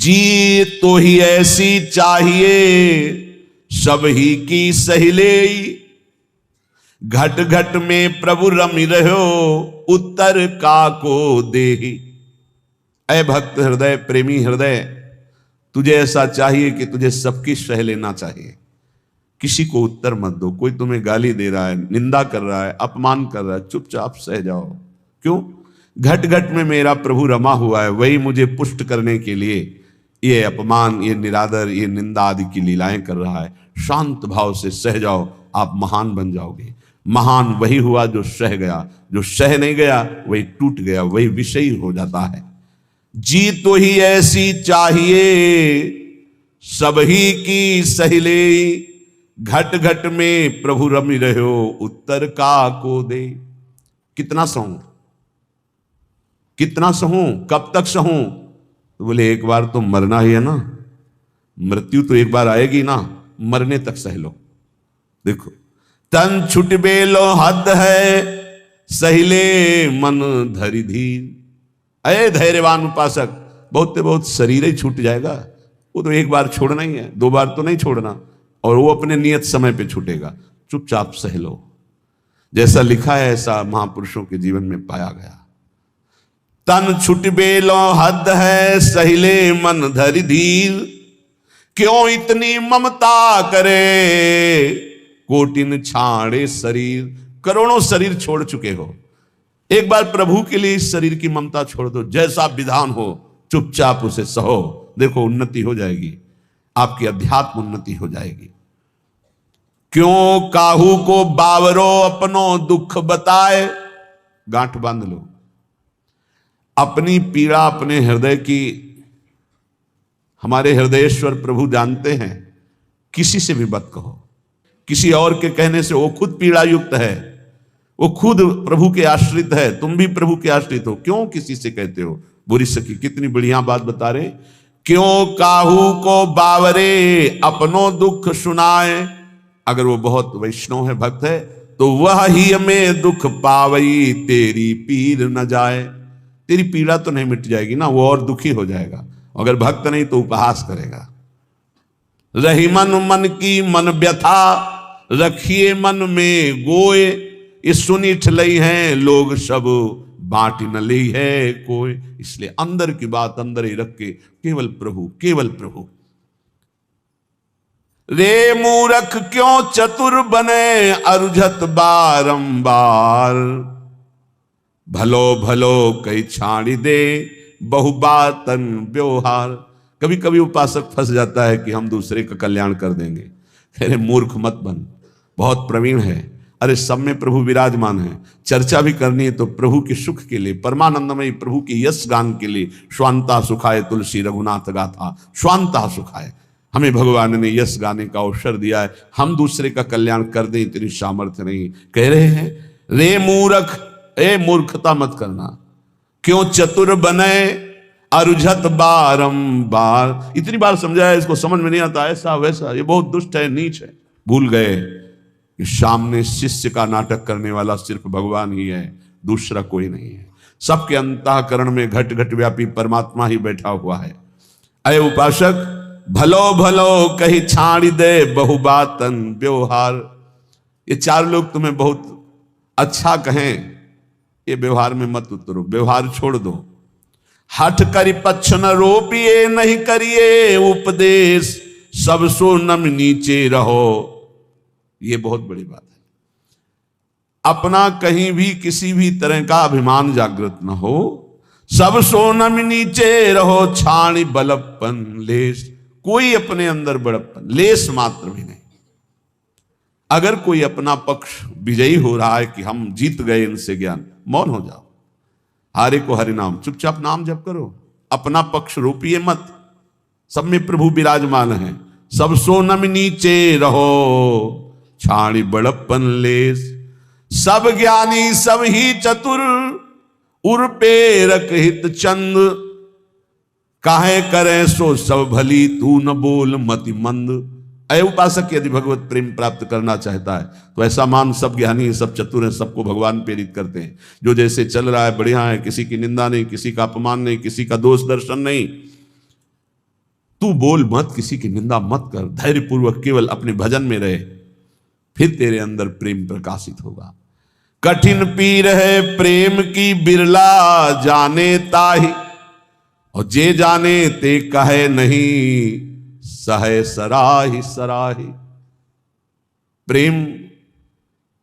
जी तो ही ऐसी चाहिए सब ही की सहिले, घट घट में प्रभु रमि रहो उत्तर का को दे। ऐ भक्त हृदय, प्रेमी हृदय, तुझे ऐसा चाहिए कि तुझे सबकी सह लेना चाहिए, किसी को उत्तर मत दो। कोई तुम्हें गाली दे रहा है, निंदा कर रहा है, अपमान कर रहा है, चुपचाप सह जाओ। क्यों? घट घट में मेरा प्रभु रमा हुआ है, वही मुझे पुष्ट करने के लिए ये अपमान, ये निरादर, ये निंदा आदि की लीलाएं कर रहा है। शांत भाव से सह जाओ, आप महान बन जाओगे। महान वही हुआ जो सह गया, जो सह नहीं गया वही टूट गया, वही विषयी हो जाता है। जी तो ही ऐसी चाहिए सब ही की सहिले, घट घट में प्रभु रमि रहो उत्तर का को दे। कितना सहूं, कितना सहूं, कब तक सहूं? तो बोले एक बार तो मरना ही है ना, मृत्यु तो एक बार आएगी ना, मरने तक सह लो। देखो, तन छुट बेलो हद है सहिले मन धरि धीर। अरे धैर्यवान उपासक, बहुत बहुत शरीर ही छूट जाएगा, वो तो एक बार छोड़ना ही है, दो बार तो नहीं छोड़ना, और वो अपने नियत समय पे छूटेगा। चुपचाप सह लो। जैसा लिखा है ऐसा महापुरुषों के जीवन में पाया गया। तन छुट बेलो हद है सहिले मन धरि धीर, क्यों इतनी ममता करे कोटिन छाड़े शरीर। करोड़ों शरीर छोड़ चुके हो, एक बार प्रभु के लिए इस शरीर की ममता छोड़ दो। जैसा विधान हो चुपचाप उसे सहो, देखो उन्नति हो जाएगी, आपकी अध्यात्म उन्नति हो जाएगी। क्यों काहू को बावरो अपनो दुख बताए। गांठ बांध लो, अपनी पीड़ा अपने हृदय की हमारे हृदयेश्वर प्रभु जानते हैं। किसी से भी मत कहो, किसी और के कहने से वो खुद पीड़ा युक्त है, वो खुद प्रभु के आश्रित है, तुम भी प्रभु के आश्रित हो, क्यों किसी से कहते हो? बुरी सखी कितनी बढ़िया बात बता रहे। क्यों काहू को बावरे अपनो दुख सुनाए। अगर वो बहुत वैष्णव है, भक्त है, तो वह ही हमें दुख पावई तेरी पीर न जाए। तेरी पीड़ा तो नहीं मिट जाएगी ना, वो और दुखी हो जाएगा। अगर भक्त नहीं तो उपहास करेगा। रही मन मन की मन व्यथा रखिए मन में गोए, इस सुनिठ लई हैं लोग सब बांट न ली है कोई। इसलिए अंदर की बात अंदर ही रख के केवल प्रभु, केवल प्रभु। रे मूरख क्यों चतुर बने अरुझत बारंबार, भलो भलो कई छाड़ी दे बहुबातन व्यवहार। कभी कभी उपासक फंस जाता है कि हम दूसरे का कल्याण कर देंगे। अरे मूर्ख मत बन, बहुत प्रवीण है। अरे सब में प्रभु विराजमान है, चर्चा भी करनी है तो प्रभु के सुख के लिए, परमानंदमयी प्रभु के यश गान के लिए। स्वांता सुखाए तुलसी रघुनाथ गाथा, स्वांता सुखाए। हमें भगवान ने यश गाने का अवसर दिया है, हम दूसरे का कल्याण कर दें इतनी सामर्थ्य नहीं। कह रहे हैं रे मूर्ख, ए मूर्खता मत करना। क्यों चतुर बने अरुझत बारंबार। इतनी बार समझाया, इसको समझ में नहीं आता, ऐसा वैसा, ये बहुत दुष्ट है, नीच है। भूल गए कि सामने शिष्य का नाटक करने वाला सिर्फ भगवान ही है, दूसरा कोई नहीं है। सबके अंतःकरण में घट घट व्यापी परमात्मा ही बैठा हुआ है। अय उपासक, भलो भलो कही छाड़ी दे बहुबातन व्यवहार। ये चार लोग तुम्हें बहुत अच्छा कहें, ये व्यवहार में मत उतरो, व्यवहार छोड़ दो। हठ करी पक्ष न रोपिए नहीं करिए उपदेश, सब सो नम नीचे रहो। ये बहुत बड़ी बात है। अपना कहीं भी किसी भी तरह का अभिमान जागृत न हो। सब सो नम नीचे रहो छाणी बलप्पन लेस। कोई अपने अंदर बड़प्पन लेस मात्र भी नहीं। अगर कोई अपना पक्ष विजयी हो रहा है कि हम जीत गए इनसे ज्ञान, मौन हो जाओ। हारे को हरि नाम, चुपचाप नाम जप करो, अपना पक्ष रोपिए मत। सब में प्रभु विराजमान है। सब सो नम नीचे रहो छाणी बड़प्पन लेस। सब ज्ञानी सब ही चतुर उर पे रख हित चंद, काहे करे सो सब भली तू न बोल मति मंद। अय उपासक, यदि भगवत प्रेम प्राप्त करना चाहता है तो ऐसा मान सब ज्ञानी, सब चतुर हैं, सबको भगवान प्रेरित करते हैं। जो जैसे चल रहा है बढ़िया है, किसी की निंदा नहीं, किसी का अपमान नहीं, किसी का दोष दर्शन नहीं। तू बोल मत, किसी की निंदा मत कर, धैर्यपूर्वक केवल अपने भजन में रहे, फिर तेरे अंदर प्रेम प्रकाशित होगा। कठिन पीर है प्रेम की बिरला जाने ताहि, और जे जाने ते कहे नहीं सहे सराही सराही। प्रेम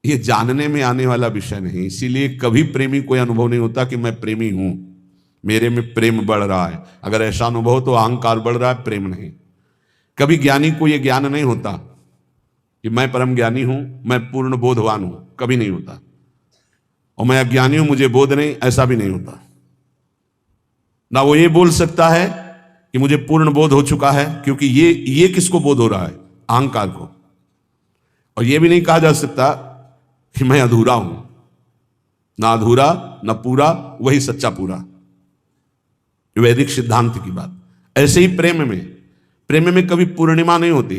ये जानने में आने वाला विषय नहीं, इसीलिए कभी प्रेमी कोई अनुभव नहीं होता कि मैं प्रेमी हूं, मेरे में प्रेम बढ़ रहा है। अगर ऐसा अनुभव तो अहंकार बढ़ रहा है, प्रेम नहीं। कभी ज्ञानी को यह ज्ञान नहीं होता कि मैं परम ज्ञानी हूं, मैं पूर्ण बोधवान हूं, कभी नहीं होता। और मैं अज्ञानी हूं, मुझे बोध नहीं, ऐसा भी नहीं होता। ना वो ये बोल सकता है कि मुझे पूर्ण बोध हो चुका है, क्योंकि ये किसको बोध हो रहा है? अहंकार को। और ये भी नहीं कहा जा सकता कि मैं अधूरा हूं, ना अधूरा ना पूरा, वही सच्चा पूरा, वैदिक सिद्धांत की बात। ऐसे ही प्रेम में कभी पूर्णिमा नहीं होती।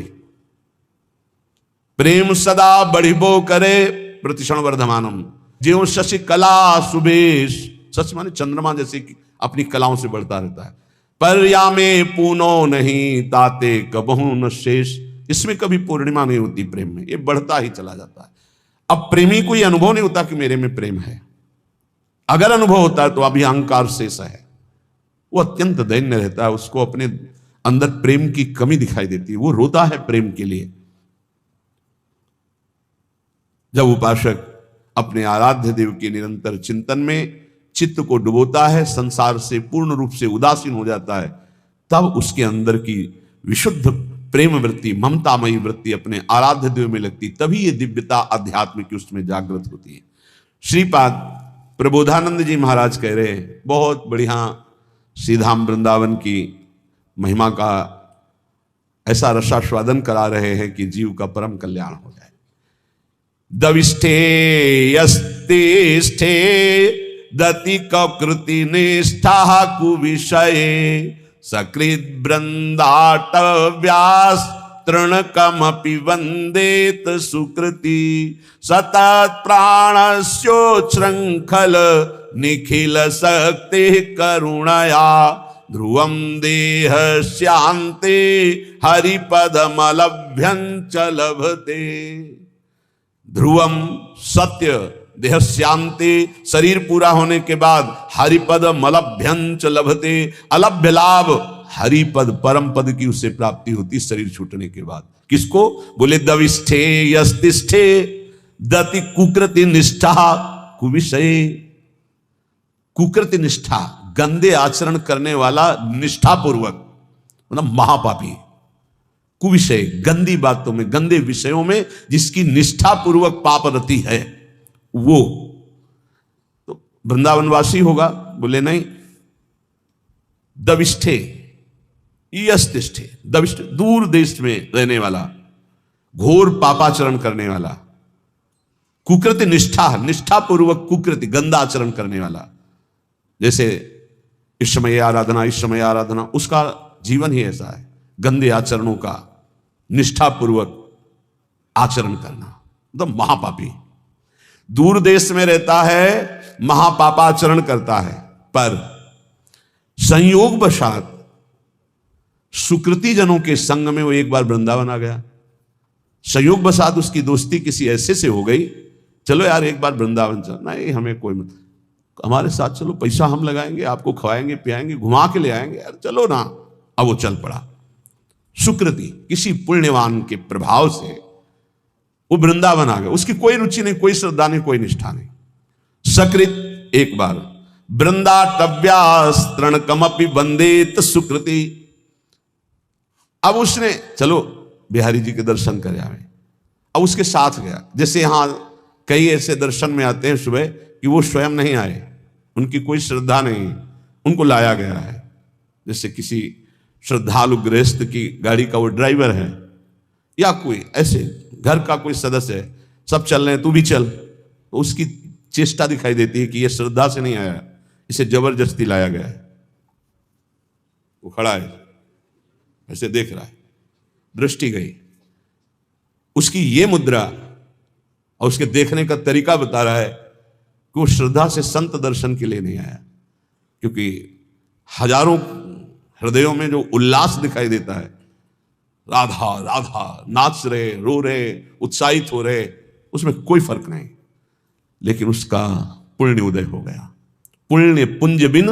प्रेम सदा बढ़िबो करे प्रतिक्षण वर्धमानम, ज्यों शशि कला सुबेश, सच माने चंद्रमा जैसे कि अपनी कलाओं से बढ़ता रहता है। पर या में पूनो नहीं ताते कबहू न शेष, इसमें कभी पूर्णिमा नहीं होती प्रेम में, ये बढ़ता ही चला जाता है। अब प्रेमी को यह अनुभव नहीं होता कि मेरे में प्रेम है। अगर अनुभव होता है तो अभी अहंकार शेष है, वो अत्यंत दैन्य रहता है, उसको अपने अंदर प्रेम की कमी दिखाई देती है, वो रोता है प्रेम के लिए। जब उपासक अपने आराध्य देव के निरंतर चिंतन में चित्त को डुबोता है, संसार से पूर्ण रूप से उदासीन हो जाता है, तब उसके अंदर की विशुद्ध प्रेम वृत्ति, ममतामयी वृत्ति अपने आराध्य देव में लगती, तभी ये दिव्यता अध्यात्म की उसमें जागृत होती है। श्रीपाद प्रबोधानंद जी महाराज कह रहे हैं, बहुत बढ़िया श्रीधाम वृंदावन की महिमा का ऐसा रसास्वादन करा रहे हैं कि जीव का परम कल्याण हो जाए। दविष्ठे यस्तिष्ठे दति कृति निष्ठा कुविषये सकृत वृंदाट व्यास तृणकमपि वंदेत सुकृति सतत प्राणस्योच्छृंखल निखिल शक्ति करुणया ध्रुवम देह शांते हरिपदमलभ्यं च लभते। ध्रुवम सत्य, देह शांति, शरीर पूरा होने के बाद हरिपद मलभ्यं च लभते, अलभ्य लाभ हरिपद परम पद की उसे प्राप्ति होती शरीर छूटने के बाद। किसको? बोले दविष्ठे यस्तिष्ठे दति कुकृति निष्ठा कुविषये। कुकृति निष्ठा, गंदे आचरण करने वाला निष्ठा पूर्वक, मतलब महापापी। कुविषय, गंदी बातों में, गंदे विषयों में जिसकी निष्ठा पूर्वक पापरति है, वो तो वृंदावनवासी होगा? बोले नहीं। दविष्ठे यस्तिष्ठे, दविष्ठ दूर देश में रहने वाला, घोर पापाचरण करने वाला। कुकृति निष्ठा, निष्ठा पूर्वक कुकृति, गंदा आचरण करने वाला। जैसे इस समय आराधना, इस समय आराधना, उसका जीवन ही ऐसा है, गंदे आचरणों का निष्ठापूर्वक आचरण करना, मतलब महापापी। दूर देश में रहता है, महापापाचरण करता है, पर संयोग वशात सुकृति जनों के संग में वो एक बार वृंदावन आ गया। संयोग वशात उसकी दोस्ती किसी ऐसे से हो गई, चलो यार एक बार वृंदावन चल। नहीं, हमें कोई मत, हमारे साथ चलो, पैसा हम लगाएंगे, आपको खवाएंगे पियाएंगे, घुमा के ले आएंगे, यार चलो ना। अब वो चल पड़ा। सुकृति, किसी पुण्यवान के प्रभाव से वो वृंदावन आ गया। उसकी कोई रुचि नहीं, कोई श्रद्धा नहीं, कोई निष्ठा नहीं। सकृत, एक बार वृंदाटव्यास तृणकमपि वंदेत सुकृति। अब उसने चलो बिहारी जी के दर्शन कर आवे, अब उसके साथ गया। जैसे यहां कई ऐसे दर्शन में आते हैं सुबह कि वो स्वयं नहीं आए, उनकी कोई श्रद्धा नहीं, उनको लाया गया है। जैसे किसी श्रद्धालु गृहस्थ की गाड़ी का वो ड्राइवर है, या कोई ऐसे घर का कोई सदस्य है, सब चल रहे हैं, तू भी चल, तो उसकी चेष्टा दिखाई देती है कि ये श्रद्धा से नहीं आया, इसे जबरदस्ती लाया गया है। वो खड़ा है, ऐसे देख रहा है, दृष्टि गई, उसकी ये मुद्रा और उसके देखने का तरीका बता रहा है कि वो श्रद्धा से संत दर्शन के लिए नहीं आया। क्योंकि हजारों हृदयों में जो उल्लास दिखाई देता है, राधा राधा नाच रहे, रो रहे, उत्साहित हो रहे, उसमें कोई फर्क नहीं। लेकिन उसका पुण्य उदय हो गया। पुण्य पुंज बिन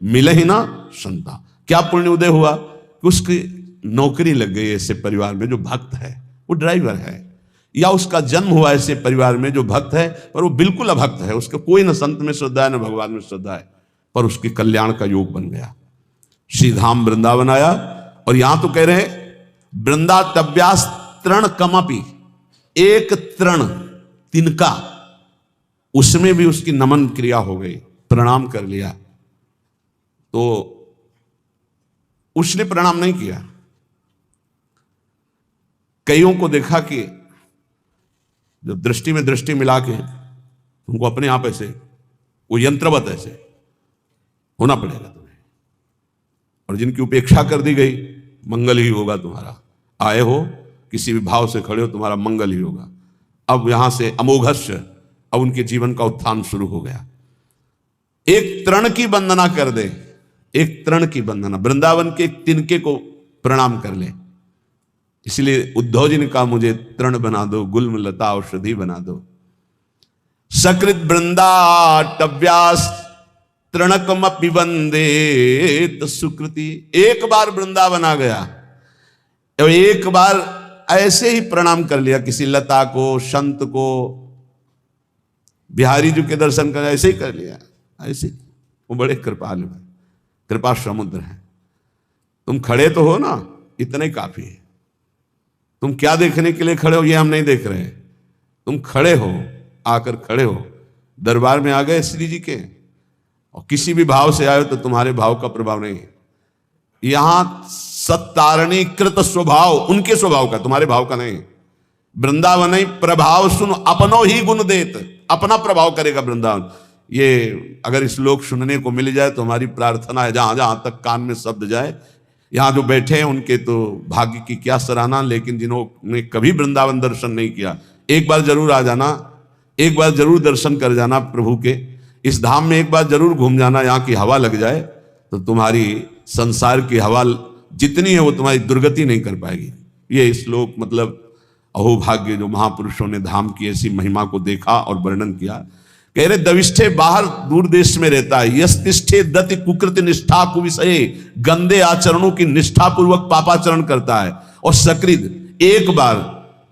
मिले ही ना संता। क्या पुण्य उदय हुआ कि उसकी नौकरी लग गई ऐसे परिवार में जो भक्त है, वो ड्राइवर है, या उसका जन्म हुआ ऐसे परिवार में जो भक्त है पर वो बिल्कुल अभक्त है, उसका कोई न संत में श्रद्धा है न भगवान में श्रद्धा है, पर उसके कल्याण का योग बन गया। श्री धाम वृंदावन आया और यहां तो कह रहे हैं वृंदा तव्यास तृण कमपि, एक तृण तिनका, उसमें भी उसकी नमन क्रिया हो गई, प्रणाम कर लिया। तो उसने प्रणाम नहीं किया। कईयों को देखा कि जब दृष्टि में दृष्टि मिला के तुमको अपने आप ऐसे वो यंत्रवत ऐसे होना पड़ेगा तुम्हें, और जिनकी उपेक्षा कर दी गई, मंगल ही होगा तुम्हारा। आए हो किसी भी भाव से खड़े हो, तुम्हारा मंगल ही होगा। अब यहां से अमोघस्य, अब उनके जीवन का उत्थान शुरू हो गया। एक तृण की वंदना कर दे, एक तृण की वंदना, वृंदावन के एक तिनके को प्रणाम कर ले। इसलिए उद्धव जी ने कहा मुझे तृण बना दो, गुल्म लता औषधि बना दो। सकृत वृंदा टव्यास तृणकमपि वंदे सुकृति। एक बार वृंदावन आ गया और एक बार ऐसे ही प्रणाम कर लिया किसी लता को, संत को, बिहारी जी के दर्शन कर ऐसे ही कर लिया, ऐसे। वो बड़े कृपालु है, कृपा समुद्र है। तुम खड़े तो हो ना, इतना ही काफी है। तुम क्या देखने के लिए खड़े हो ये हम नहीं देख रहे हैं, तुम खड़े हो, आकर खड़े हो, दरबार में आ गए श्री जी के, और किसी भी भाव से आए हो तो तुम्हारे भाव का प्रभाव नहीं है। यहां सत्तारणी कृत स्वभाव, उनके स्वभाव का, तुम्हारे भाव का नहीं। वृंदावन ही प्रभाव सुन अपनो ही गुण देत, अपना प्रभाव करेगा वृंदावन। ये अगर इस श्लोक सुनने को मिल जाए तो हमारी प्रार्थना है, जहां जहां तक कान में शब्द जाए। यहां जो बैठे हैं उनके तो भाग्य की क्या सराहना, लेकिन जिन्होंने कभी वृंदावन दर्शन नहीं किया, एक बार जरूर आ जाना, एक बार जरूर दर्शन कर जाना प्रभु के। इस धाम में एक बार जरूर घूम जाना, यहाँ की हवा लग जाए तो तुम्हारी संसार की हवा जितनी है वो तुम्हारी दुर्गति नहीं कर पाएगी। ये श्लोक मतलब अहोभाग्य जो महापुरुषों ने धाम की ऐसी महिमा को देखा और वर्णन किया। कह रहे दविष्ठे बाहर दूर देश में रहता है, यस्तिष्ठे दति कुकृत निष्ठा कुविषये, गंदे आचरणों की निष्ठा पूर्वक पापाचरण करता है। और सकृत एक बार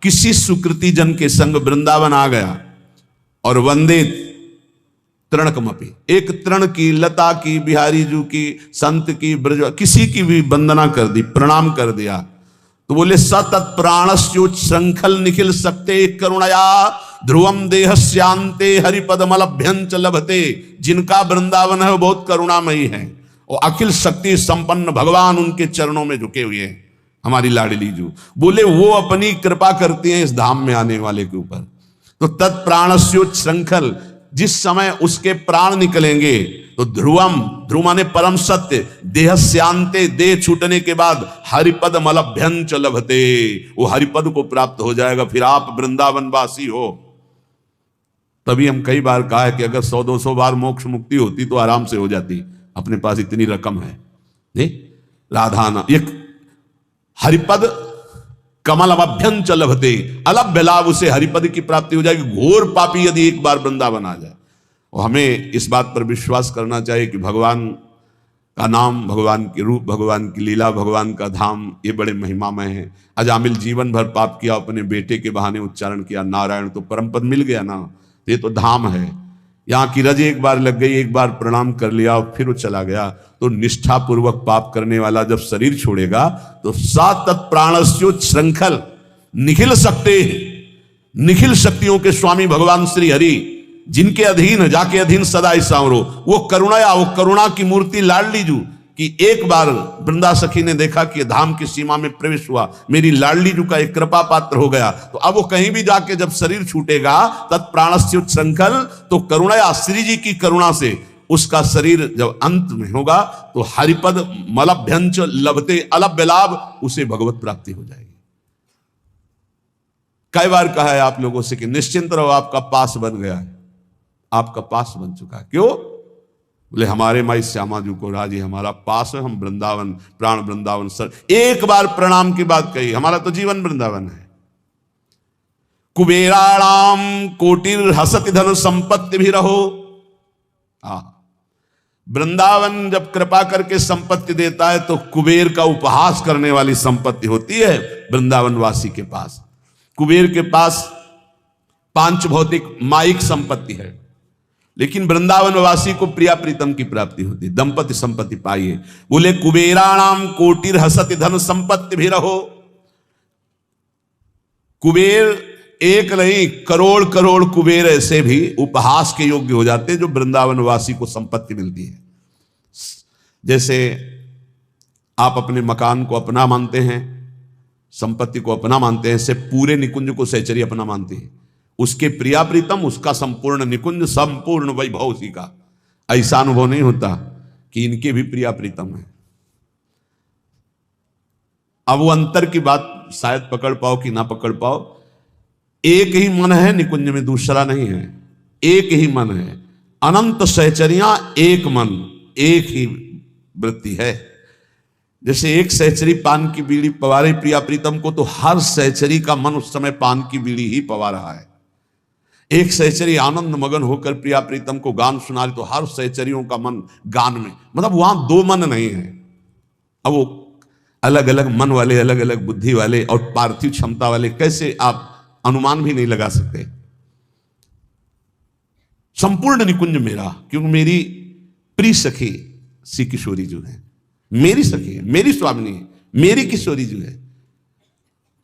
किसी सुकृति जन के संग वृंदावन आ गया और वंदे तृणकमपि, एक तृण की, लता की, बिहारी जू की, संत की, ब्रज किसी की भी वंदना कर दी, प्रणाम कर दिया, तो बोले सतत प्राणस्योच्छृंखल निखिल सकते करुणया ध्रुवम देहस्यांते हरिपदमलभ्यंच लभते। जिनका वृंदावन है वो बहुत करुणामयी है, और अखिल शक्ति संपन्न भगवान उनके चरणों में झुके हुए हैं। हमारी लाडली जू बोले वो अपनी कृपा करती हैं इस धाम में आने वाले के ऊपर। तो तत्प्राणस्योच्छृंखल, जिस समय उसके प्राण निकलेंगे तो ध्रुवम, ध्रुव माने परम सत्य, देहस्यांते, देह छूटने के बाद हरिपद मलभ्यंच लभते, वो हरिपद को प्राप्त हो जाएगा। फिर आप वृंदावन वासी हो। तभी हम कई बार कहा है कि अगर 100-200 बार मोक्ष मुक्ति होती तो आराम से हो जाती, अपने पास इतनी रकम है। नहीं राधाना एक हरिपद कमल अभ्यंच लभते, अलभ्य लाभ उसे हरिपद की प्राप्ति हो जाएगी। घोर पापी यदि एक बार वृंदावन आ जाए। और हमें इस बात पर विश्वास करना चाहिए कि भगवान का नाम, भगवान के रूप, भगवान की लीला, भगवान का धाम, ये बड़े महिमामय है। अजामिल जीवन भर पाप किया, अपने बेटे के बहाने उच्चारण किया नारायण, तो परम पद मिल गया ना। ये तो धाम है। यहाँ की रज एक बार लग गई, एक बार प्रणाम कर लिया और फिर वो चला गया। तो निष्ठापूर्वक पाप करने वाला जब शरीर छोड़ेगा तो सात तत्प्राणस्योच्छृंखल निखिल सकते, निखिल शक्तियों के स्वामी भगवान श्री हरि, जिनके अधीन जाके अधीन सदा ही सांवरो, वो करुणया, वो करुणा की मूर्ति लाडली जू कि एक बार वृंदा सखी ने देखा कि धाम की सीमा में प्रवेश हुआ, मेरी लाडली जू का एक कृपा पात्र हो गया। तो अब वो कहीं भी जाके जब शरीर छूटेगा तत्प्राणस्योच्छृंखल, तो करुणया, श्री जी की करुणा से उसका शरीर जब अंत में होगा तो हरिपद मलभ्यंच लभते, अलभ्य लाभ, उसे भगवत प्राप्ति हो जाएगी। कई बार कहा है आप लोगों से कि निश्चिंत रहो, आपका पास बन गया है, आपका पास बन चुका है। क्यों? बोले हमारे माई श्यामा जी को राजी हमारा पास है, हम वृंदावन प्राण वृंदावन सर। एक बार प्रणाम की बात कही, हमारा तो जीवन वृंदावन है। कुबेराणाम कोटिर हसति धन संपत्ति भी रहो। वृंदावन जब कृपा करके संपत्ति देता है तो कुबेर का उपहास करने वाली संपत्ति होती है वृंदावन वासी के पास। कुबेर के पास पांच भौतिक माइक संपत्ति है, लेकिन वृंदावन वासी को प्रिया प्रीतम की प्राप्ति होती है, दंपति संपत्ति पाइए। बोले कुबेराणाम कोटिर हसति धन संपत्ति भी रहो। कुबेर एक नहीं, करोड़ करोड़ कुबेर ऐसे भी उपहास के योग्य हो जाते हैं जो वृंदावन वासी को संपत्ति मिलती है। जैसे आप अपने मकान को अपना मानते हैं, संपत्ति को अपना मानते हैं, ऐसे पूरे निकुंज को सहचरी अपना मानती है। उसके प्रिया प्रीतम, उसका संपूर्ण निकुंज, संपूर्ण वैभव उसी का। ऐसा अनुभव नहीं होता कि इनके भी प्रिया प्रीतम है। अब वो अंतर की बात शायद पकड़ पाओ कि ना पकड़ पाओ। एक ही मन है निकुंज में, दूसरा नहीं है। एक ही मन है, अनंत सहचरियां, एक मन, एक ही वृत्ति है। जैसे एक सहचरी पान की बीड़ी पवा रही प्रिया प्रीतम को, तो हर सहचरी का मन उस समय पान की बीड़ी ही पवा रहा है। एक सहचरी आनंद मगन होकर प्रिया प्रीतम को गान सुना रही, तो हर सहचरियों का मन गान में, मतलब वहां दो मन नहीं है। अब वो अलग अलग मन वाले, अलग अलग बुद्धि वाले और पार्थिव क्षमता वाले कैसे आप अनुमान भी नहीं लगा सकते। संपूर्ण निकुंज मेरा, क्योंकि मेरी प्रिय सखी श्री किशोरी जो है, मेरी सखी है, मेरी स्वामिनी है, मेरी किशोरी जो है।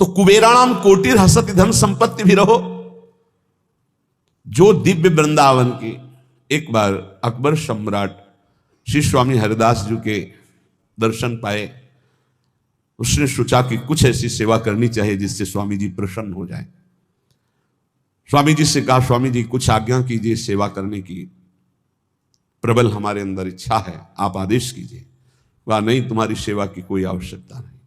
तो कुबेराणाम कोटिर हसति धन संपत्ति भी रहो। जो दिव्य वृंदावन की, एक बार अकबर सम्राट श्री स्वामी हरिदास जी के दर्शन पाए, उसने सोचा कि कुछ ऐसी सेवा करनी चाहिए जिससे स्वामी जी प्रसन्न हो जाए। स्वामी जी से कहा, स्वामी जी कुछ आज्ञा कीजिए, सेवा करने की प्रबल हमारे अंदर इच्छा है, आप आदेश कीजिए। वह नहीं, तुम्हारी सेवा की कोई आवश्यकता नहीं।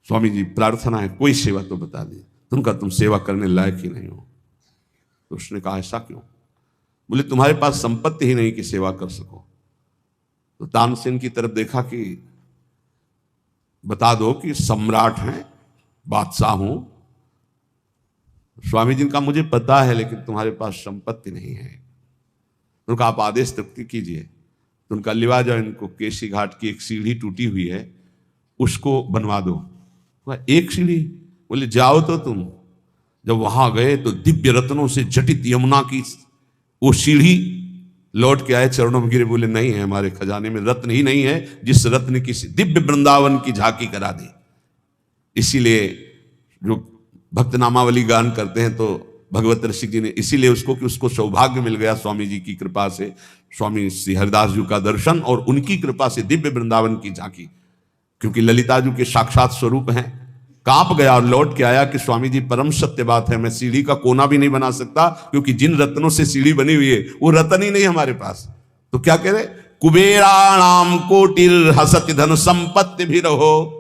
स्वामी जी प्रार्थना है, कोई सेवा तो बता दी। तुमका तुम सेवा करने लायक ही नहीं हो। तो उसने कहा ऐसा क्यों? बोले तुम्हारे पास संपत्ति ही नहीं कि सेवा कर सको। तो तानसेन की तरफ देखा कि बता दो कि सम्राट हैं, बादशाह हूं। स्वामी जी का मुझे पता है, लेकिन तुम्हारे पास संपत्ति नहीं है। उनका आप आदेश तक कीजिए। तो उनका लिवा जाओ, इनको केसी घाट की एक सीढ़ी टूटी हुई है, उसको बनवा दो। एक सीढ़ी? बोले जाओ तो तुम। जब वहां गए तो दिव्य रत्नों से जटित यमुना की वो सीढ़ी, लौट के आए, चरणों में गिरे, बोले नहीं है, हमारे खजाने में रत्न ही नहीं है जिस रत्न की दिव्य वृंदावन की झांकी करा दी। इसीलिए जो भक्त नामावली गान करते हैं तो भगवत ऋषि जी ने इसीलिए उसको कि उसको सौभाग्य मिल गया स्वामी जी की कृपा से, स्वामी श्री हरिदास जी का दर्शन और उनकी कृपा से दिव्य वृंदावन की झांकी, क्योंकि ललिता जी के साक्षात स्वरूप हैं। कांप गया और लौट के आया कि स्वामी जी परम सत्य बात है, मैं सीढ़ी का कोना भी नहीं बना सकता, क्योंकि जिन रत्नों से सीढ़ी बनी हुई है वो रत्न ही नहीं हमारे पास। तो क्या कह रहे, कुबेराणाम कोटिर हसति धन संपत्ति भी रहो।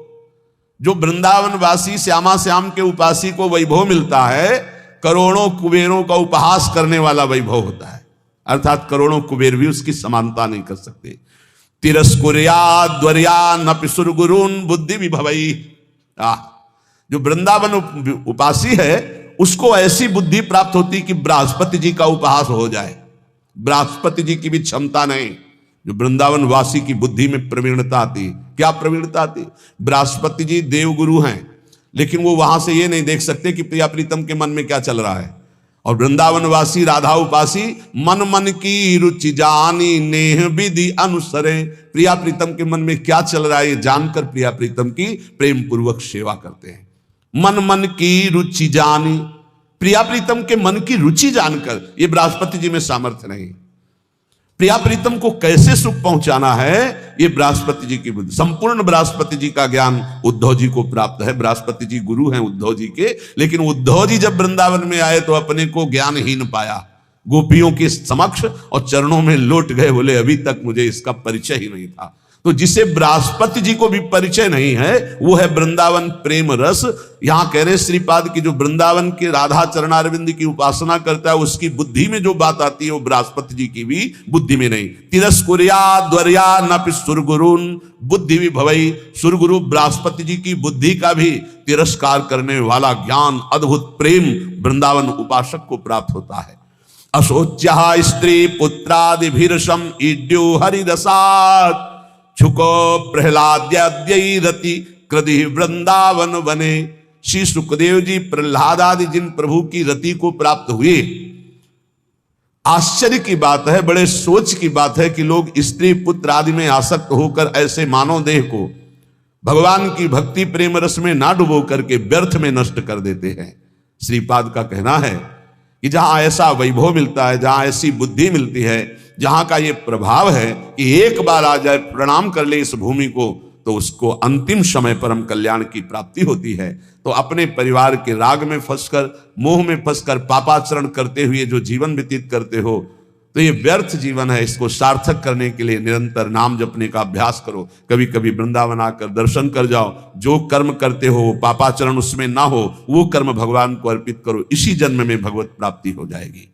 जो वृंदावन वासी श्यामा श्याम के उपासी को वैभव मिलता है, करोड़ों कुबेरों का उपहास करने वाला वैभव होता है, अर्थात करोड़ों कुबेर भी उसकी समानता नहीं कर सकते। तिरस्कुर्या द्वर्या नपि सुरगुरुन बुद्धि विभवई। जो वृंदावन उपासी है उसको ऐसी बुद्धि प्राप्त होती कि बृहस्पति जी का उपहास हो जाए। बृहस्पति जी की भी क्षमता नहीं, जो वृंदावन वासी की बुद्धि में प्रवीणता आती। क्या प्रवीणता आती? बृहस्पति जी देवगुरु हैं, लेकिन वो वहां से ये नहीं देख सकते कि प्रिया प्रीतम के मन में क्या चल रहा है। और वृंदावन वासी राधा उपासी मन मन की रुचि जानी नेह विधि अनुसरे। प्रिया प्रीतम के मन में क्या चल रहा है ये जानकर प्रिया प्रीतम की प्रेम पूर्वक सेवा करते हैं। मन मन की रुचि जानी, प्रिया प्रीतम के मन की रुचि जानकर, ये बृहस्पति जी में सामर्थ्य नहीं। प्रिया प्रीतम को कैसे सुख पहुंचाना है ये बृहस्पति जी की बुद्धि। संपूर्ण बृहस्पति जी का ज्ञान उद्धव जी को प्राप्त है। बृहस्पति जी गुरु हैं उद्धव जी के, लेकिन उद्धव जी जब वृंदावन में आए तो अपने को ज्ञानहीन पाया गोपियों के समक्ष और चरणों में लौट गए, बोले अभी तक मुझे इसका परिचय ही नहीं था। तो जिसे बृहस्पति जी को भी परिचय नहीं है वो है वृंदावन प्रेम रस। यहां कह रहे श्रीपाद की जो वृंदावन के राधा चरणारविंद की उपासना करता है उसकी बुद्धि में जो बात आती है वो बृहस्पति जी की भी बुद्धि में नहीं। तिरस्कुर्या द्वर्या न सुरगुरुन बुद्धि भी भवई। सुरगुरु बृहस्पति जी की बुद्धि का भी तिरस्कार करने वाला ज्ञान अद्भुत प्रेम वृंदावन उपासक को प्राप्त होता है। अशोच्या स्त्री पुत्रादिभिर्षम ईड्यो हरिदसात् छुको प्रहलाद्यरति कृधि वृंदावन बने। श्री सुखदेव जी प्रहलाद आदि जिन प्रभु की रति को प्राप्त हुए, आश्चर्य की बात है, बड़े सोच की बात है कि लोग स्त्री पुत्र आदि में आसक्त होकर ऐसे मानव देह को भगवान की भक्ति प्रेम रस में ना डुबो करके व्यर्थ में नष्ट कर देते हैं। श्रीपाद का कहना है कि जहां ऐसा वैभव मिलता है, जहां ऐसी बुद्धि मिलती है, जहां का ये प्रभाव है कि एक बार आ जाए प्रणाम कर ले इस भूमि को तो उसको अंतिम समय परम कल्याण की प्राप्ति होती है। तो अपने परिवार के राग में फंसकर, मोह में फंसकर पापाचरण करते हुए जो जीवन व्यतीत करते हो तो ये व्यर्थ जीवन है। इसको सार्थक करने के लिए निरंतर नाम जपने का अभ्यास करो। कभी कभी वृंदावन आकर दर्शन कर जाओ। जो कर्म करते हो पापाचरण उसमें ना हो, वो कर्म भगवान को अर्पित करो। इसी जन्म में भगवत प्राप्ति हो जाएगी।